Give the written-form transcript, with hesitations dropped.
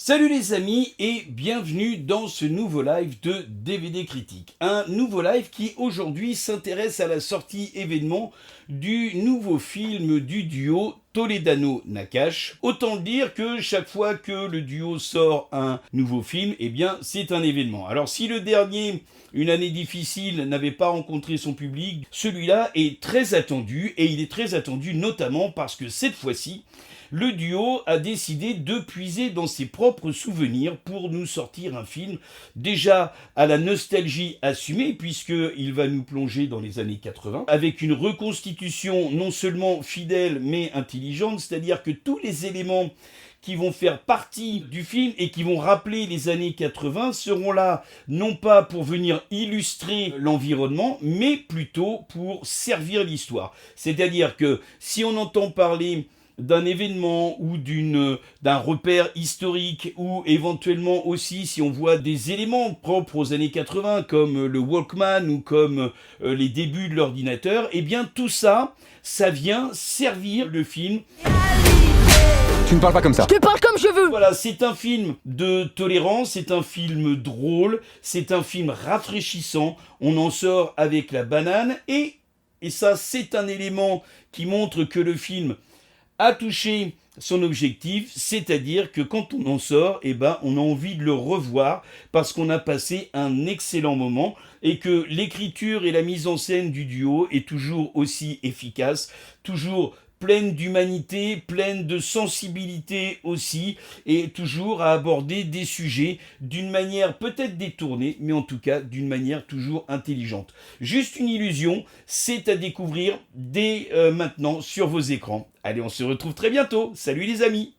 Salut les amis et bienvenue dans ce nouveau live de DVD Critique. Un nouveau live qui aujourd'hui s'intéresse à la sortie événement du nouveau film du duo Toledano-Nakache. Autant dire que chaque fois que le duo sort un nouveau film, eh bien c'est un événement. Alors si le dernier, Une année difficile, n'avait pas rencontré son public, celui-là est très attendu et il est très attendu notamment parce que cette fois-ci, le duo a décidé de puiser dans ses propres souvenirs pour nous sortir un film déjà à la nostalgie assumée puisqu'il va nous plonger dans les années 80 avec une reconstitution non seulement fidèle mais intelligente, c'est-à-dire que tous les éléments qui vont faire partie du film et qui vont rappeler les années 80 seront là non pas pour venir illustrer l'environnement, mais plutôt pour servir l'histoire. C'est-à-dire que si on entend parler d'un événement ou d'un repère historique ou éventuellement aussi si on voit des éléments propres aux années 80 comme le Walkman ou comme les débuts de l'ordinateur, eh bien tout ça, ça vient servir le film. Tu ne parles pas comme ça. Je parle comme je veux. Voilà, c'est un film de tolérance, c'est un film drôle, c'est un film rafraîchissant. On en sort avec la banane et ça c'est un élément qui montre que le film a touché son objectif, c'est-à-dire que quand on en sort, eh ben, on a envie de le revoir parce qu'on a passé un excellent moment et que l'écriture et la mise en scène du duo est toujours aussi efficace, toujours pleine d'humanité, pleine de sensibilité aussi, et toujours à aborder des sujets d'une manière peut-être détournée, mais en tout cas d'une manière toujours intelligente. Juste une illusion, c'est à découvrir dès maintenant sur vos écrans. Allez, on se retrouve très bientôt. Salut les amis!